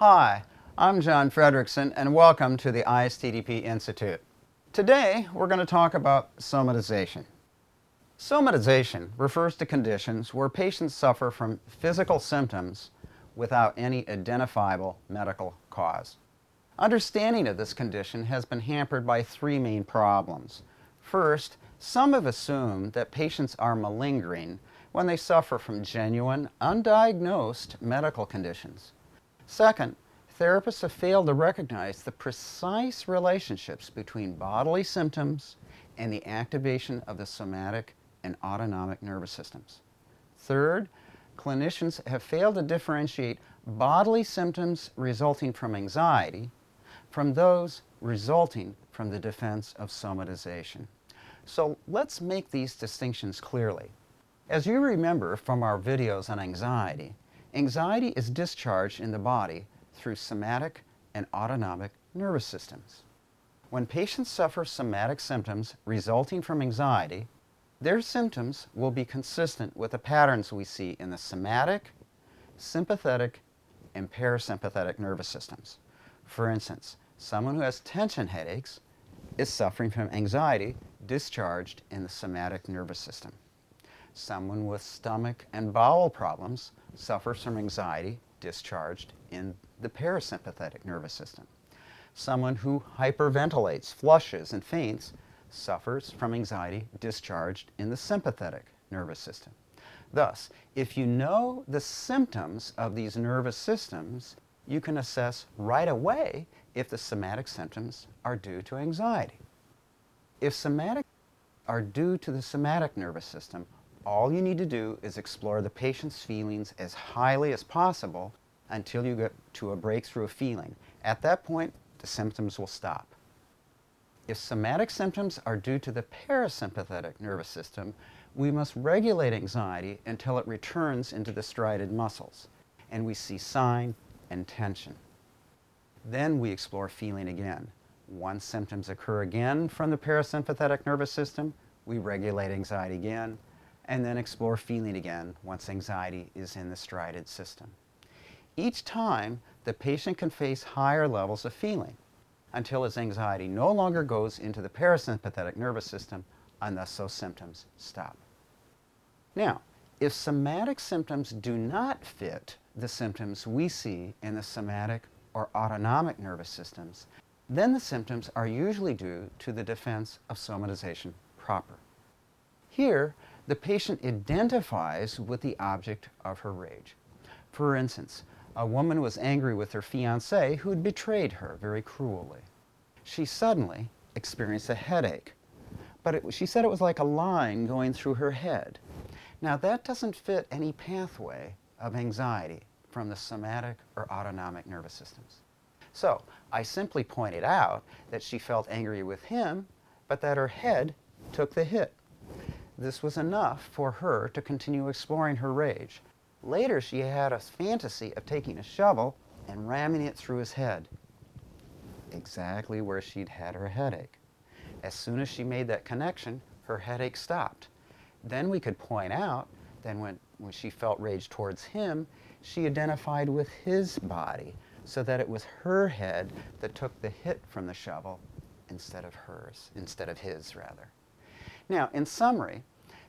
Hi, I'm John Fredrickson and welcome to the ISTDP Institute. Today we're going to talk about somatization. Somatization refers to conditions where patients suffer from physical symptoms without any identifiable medical cause. Understanding of this condition has been hampered by three main problems. First, some have assumed that patients are malingering when they suffer from genuine, undiagnosed medical conditions. Second, therapists have failed to recognize the precise relationships between bodily symptoms and the activation of the somatic and autonomic nervous systems. Third, clinicians have failed to differentiate bodily symptoms resulting from anxiety from those resulting from the defense of somatization. So let's make these distinctions clearly. As you remember from our videos on anxiety, anxiety is discharged in the body through somatic and autonomic nervous systems. When patients suffer somatic symptoms resulting from anxiety, their symptoms will be consistent with the patterns we see in the somatic, sympathetic, and parasympathetic nervous systems. For instance, someone who has tension headaches is suffering from anxiety discharged in the somatic nervous system. Someone with stomach and bowel problems suffers from anxiety discharged in the parasympathetic nervous system. Someone who hyperventilates, flushes, and faints suffers from anxiety discharged in the sympathetic nervous system. Thus, if you know the symptoms of these nervous systems, you can assess right away if the somatic symptoms are due to anxiety. If somatic are due to the somatic nervous system, all you need to do is explore the patient's feelings as highly as possible until you get to a breakthrough feeling. At that point, the symptoms will stop. If somatic symptoms are due to the parasympathetic nervous system, we must regulate anxiety until it returns into the striated muscles, and we see sign and tension. Then we explore feeling again. Once symptoms occur again from the parasympathetic nervous system, we regulate anxiety again, and then explore feeling again once anxiety is in the striated system. Each time, the patient can face higher levels of feeling until his anxiety no longer goes into the parasympathetic nervous system and thus those symptoms stop. Now, if somatic symptoms do not fit the symptoms we see in the somatic or autonomic nervous systems, then the symptoms are usually due to the defense of somatization proper. Here, the patient identifies with the object of her rage. For instance, a woman was angry with her fiancé who had betrayed her very cruelly. She suddenly experienced a headache, but she said it was like a line going through her head. Now that doesn't fit any pathway of anxiety from the somatic or autonomic nervous systems. So I simply pointed out that she felt angry with him, but that her head took the hit. This was enough for her to continue exploring her rage. Later, she had a fantasy of taking a shovel and ramming it through his head, exactly where she'd had her headache. As soon as she made that connection, her headache stopped. Then we could point out that when she felt rage towards him, she identified with his body, so that it was her head that took the hit from the shovel instead of his rather. Now, in summary,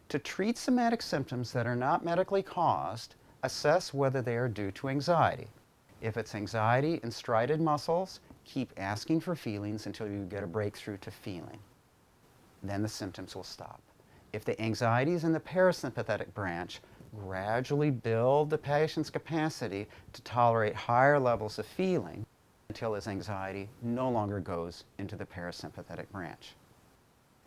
to treat somatic symptoms that are not medically caused, assess whether they are due to anxiety. If it's anxiety in striated muscles, keep asking for feelings until you get a breakthrough to feeling. Then the symptoms will stop. If the anxiety is in the parasympathetic branch, gradually build the patient's capacity to tolerate higher levels of feeling until his anxiety no longer goes into the parasympathetic branch.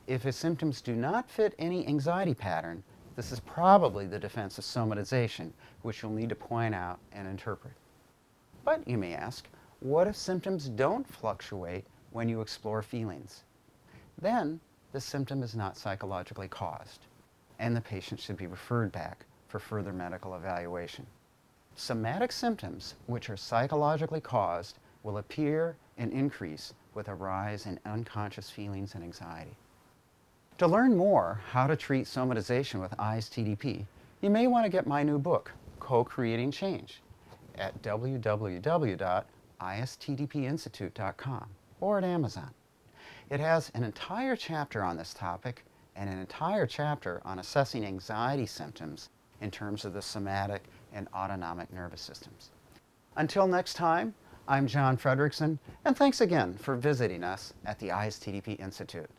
If his symptoms do not fit any anxiety pattern, this is probably the defense of somatization, which you'll need to point out and interpret. But you may ask, what if symptoms don't fluctuate when you explore feelings? Then the symptom is not psychologically caused, and the patient should be referred back for further medical evaluation. Somatic symptoms, which are psychologically caused, will appear and increase with a rise in unconscious feelings and anxiety. To learn more how to treat somatization with ISTDP, you may want to get my new book, Co-Creating Change. at www.istdpinstitute.com or at Amazon. It has an entire chapter on this topic and an entire chapter on assessing anxiety symptoms in terms of the somatic and autonomic nervous systems. Until next time, I'm John Frederickson, and thanks again for visiting us at the ISTDP Institute.